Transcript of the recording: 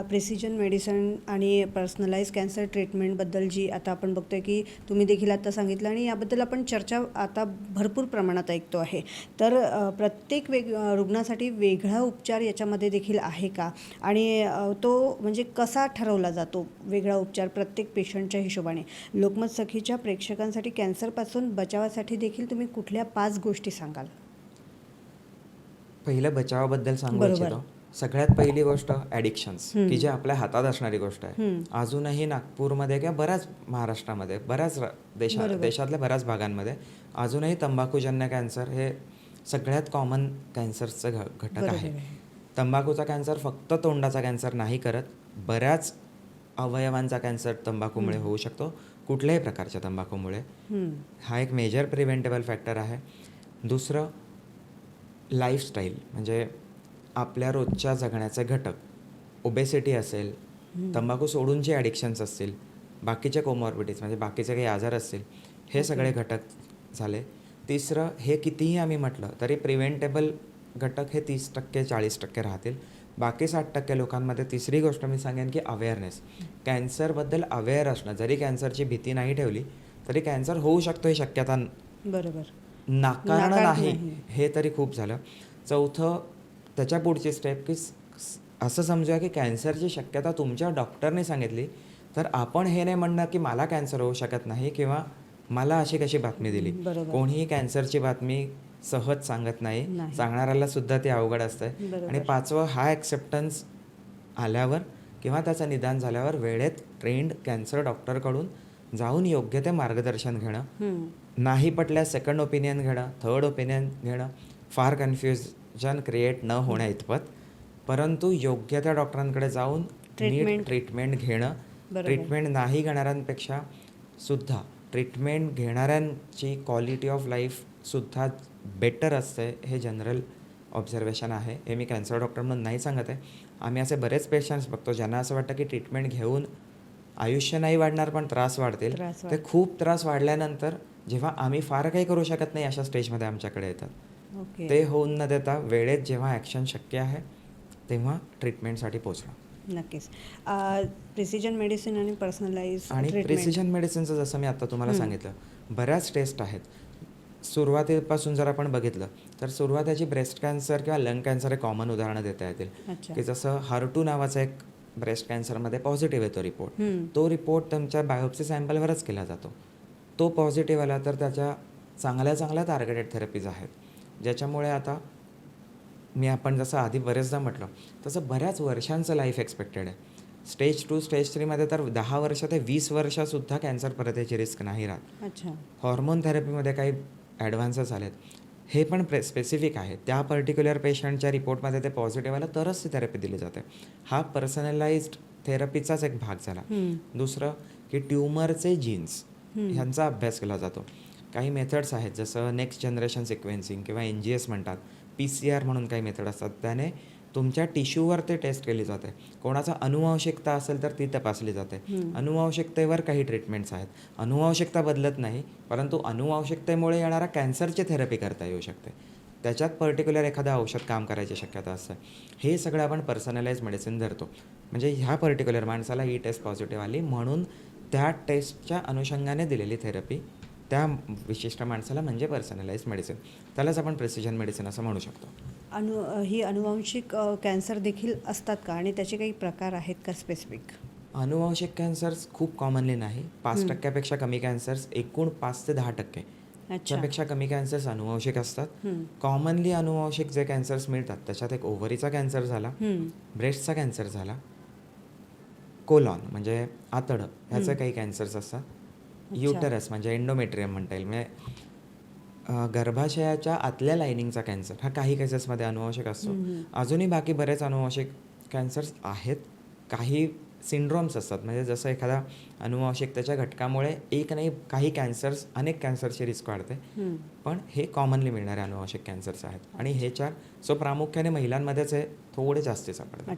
Precision medicine आणि personalise cancer ट्रीटमेंटबद्दल जी आता आपण बघतोय की तुम्ही देखील आता सांगितलं आणि याबद्दल आपण चर्चा आता भरपूर प्रमाणात ऐकतो आहे. तर प्रत्येक रुग्णासाठी वेगळा उपचार याच्यामध्ये देखील आहे का? आणि तो म्हणजे कसा ठरवला जातो वेगळा उपचार प्रत्येक पेशंटच्या हिशोबाने? लोकमत सखीच्या प्रेक्षकांसाठी कॅन्सरपासून बचावासाठी देखील तुम्ही कुठल्या 5 गोष्टी सांगाल? पहिलं बचावाबद्दल सांगू बरोबर. इच्छितो. सगळ्यात पहिली गोष्ट ॲडिक्शन्स, की जे आपल्या हातात असणारी गोष्ट आहे. अजूनही नागपूरमध्ये किंवा बऱ्याच महाराष्ट्रामध्ये, बऱ्याच देशातल्या बऱ्याच भागांमध्ये अजूनही तंबाखूजन्य कॅन्सर हे सगळ्यात कॉमन कॅन्सरचं घटक आहे. तंबाखूचा कॅन्सर फक्त तोंडाचा कॅन्सर नाही करत, बऱ्याच अवयवांचा कॅन्सर तंबाखूमुळे होऊ शकतो, कुठल्याही प्रकारच्या तंबाखूमुळे. हा एक मेजर प्रिव्हेंटेबल फॅक्टर आहे. दुसरं लाईफस्टाईल, म्हणजे आपल्या रोजच्या जगण्याचे घटक. ओबेसिटी असेल, तंबाखू सोडून जे ॲडिक्शन्स असतील, बाकीचे कोमॉर्बिडिटीज म्हणजे बाकीचे काही आजार असतील, हे सगळे घटक झाले. तिसरं, हे कितीही आम्ही म्हटलं तरी प्रिव्हेंटेबल घटक हे 30% 40% राहतील. बाकी 60% लोकांमध्ये तिसरी गोष्ट मी सांगेन की अवेअरनेस. कॅन्सरबद्दल अवेअर असणं. जरी कॅन्सरची भीती नाही ठेवली तरी कॅन्सर होऊ शकतो ही शक्यता नाकारणं नाही, हे तरी खूप झालं. चौथं, त्याच्या पुढची स्टेप की असं समजूया की कॅन्सरची शक्यता तुमच्या डॉक्टरने सांगितली तर आपण हे नाही म्हणणं की मला कॅन्सर होऊ शकत नाही किंवा मला अशी कशी बातमी दिली. कोणीही कॅन्सरची बातमी सहज सांगत नाही, सांगणाऱ्याला सुद्धा ते अवघड असतं. आणि पाचवं, हा ॲक्सेप्टन्स आल्यावर किंवा त्याचं निदान झाल्यावर वेळेत ट्रेंड कॅन्सर डॉक्टरकडून जाऊन योग्य ते मार्गदर्शन घेणं. नाही पटल्यास सेकंड ओपिनियन घेणं, थर्ड ओपिनियन घेणं, फार कन्फ्युजन क्रिएट न होण्या इतपत, परंतु योग्य त्या डॉक्टरांकडे जाऊन नीट ट्रीटमेंट घेणं. ट्रीटमेंट नाही घेणाऱ्यांपेक्षा सुद्धा ट्रीटमेंट घेणाऱ्यांची क्वालिटी ऑफ लाईफसुद्धा बेटर असते, हे जनरल ऑब्झर्वेशन आहे. हे मी कॅन्सर डॉक्टर म्हणून नाही सांगत आहे. आम्ही असे बरेच पेशंट्स बघतो ज्यांना असं वाटतं की ट्रीटमेंट घेऊन आयुष्य नाही वाढणार पण त्रास वाढतील. ते खूप त्रास वाढल्यानंतर जेव्हा आम्ही फार काही करू शकत नाही अशा स्टेजमध्ये आमच्याकडे येतात. ते होऊन न देता वेळेत जेव्हा ॲक्शन शक्य आहे तेव्हा ट्रीटमेंटसाठी पोचणं. नक्कीच. प्रिसिजन मेडिसिन आणि पर्सनलाइज आणि प्रिसिजन मेडिसिनचं जसं मी आता तुम्हाला सांगितलं, बऱ्याच टेस्ट आहेत. सुरुवातीपासून जर आपण बघितलं तर सुरुवातीची ब्रेस्ट कॅन्सर किंवा लंग कॅन्सर हे कॉमन उदाहरणं देता येतील. की जसं HER2 नावाचा एक ब्रेस्ट कॅन्सरमध्ये पॉझिटिव्ह येतो रिपोर्ट. तो रिपोर्ट तुमच्या बायोप्सी सॅम्पलवरच केला जातो. तो पॉझिटिव्ह आला तर त्याच्या चांगल्या टार्गेटेड थेरपीज आहेत, ज्याच्यामुळे आता आपण जसं आधी बरेचदा म्हटलं तसं बऱ्याच वर्षांचं लाईफ एक्सपेक्टेड आहे. स्टेज 2 स्टेज 3मध्ये तर 10 वर्ष ते 20 वर्षासुद्धा कॅन्सर परत याची रिस्क नाही राहत. हॉर्मोन थेरपीमध्ये काही ॲडव्हान्सेस आलेत, हे पण स्पेसिफिक आहे. त्या पर्टिक्युलर पेशंटच्या रिपोर्टमध्ये ते पॉझिटिव्ह आलं तरच ती थेरपी दिली जाते. हा पर्सनलाइज्ड थेरपीचाच एक भाग झाला. दुसरं की ट्यूमरचे जीन्स ह्यांचा अभ्यास केला जातो. काही मेथड्स आहेत जसं नेक्स्ट जनरेशन सिक्वेन्सिंग किंवा NGS म्हणतात, PCR म्हणून काही मेथड असतात. त्याने तुमच्या टिश्यूवर ते टेस्ट केली जाते. कोणाचा अनुवांशिकता असेल तर ती तपासली जाते. अनुवांशिकतेवर काही ट्रीटमेंट्स आहेत. अनुवांशिकता बदलत नाही, परंतु अनुवांशिकतेमुळे येणारा कॅन्सरची थेरपी करता येऊ शकते. त्याच्यात पर्टिक्युलर एखादं औषध काम करायची शक्यता असते. हे सगळं आपण पर्सनलाइज मेडिसिन धरतो. म्हणजे ह्या पर्टिक्युलर माणसाला ही टेस्ट पॉझिटिव्ह आली म्हणून त्या टेस्टच्या अनुषंगाने दिलेली थेरपी त्या विशिष्ट माणसाला म्हणजे पर्सनलाइज मेडिसिन. त्यालाच आपण प्रिसिजन मेडिसिन असं म्हणू शकतो. ही अनुवांशिक कॅन्सर देखील असतात का आणि त्याचे काही प्रकार आहेत का स्पेसिफिक? अनुवांशिक कॅन्सर्स खूप कॉमनली नाही. 5%पेक्षा कमी कॅन्सर्स, एकूण 5 ते 10% च्यापेक्षा कमी कॅन्सर्स अनुवांशिक असतात. कॉमनली अनुवांशिक जे कॅन्सर्स मिळतात त्याच्यात एक ओव्हरीचा कॅन्सर झाला, ब्रेस्टचा कॅन्सर झाला, कोलॉन म्हणजे आतडं ह्याचे काही कॅन्सर्स असतात, युटरस म्हणजे एंडोमेट्रियम म्हणता येईल, म्हणजे गर्भाशयाच्या आतल्या लायनिंगचा कॅन्सर हा काही केसेसमध्ये अनुवांशिक असतो. अजूनही बाकी बरेच अनुवांशिक कॅन्सर्स आहेत. काही सिंड्रोम्स असतात, म्हणजे जसं एखादा अनुवांशिकतेच्या घटकामुळे एक नाही काही कॅन्सर्स, अनेक कॅन्सरची रिस्क वाढते. पण हे कॉमनली मिळणारे अनुवांशिक कॅन्सर्स आहेत आणि हे 4 प्रामुख्याने महिलांमध्येच हे थोडे जास्ती सापडतात.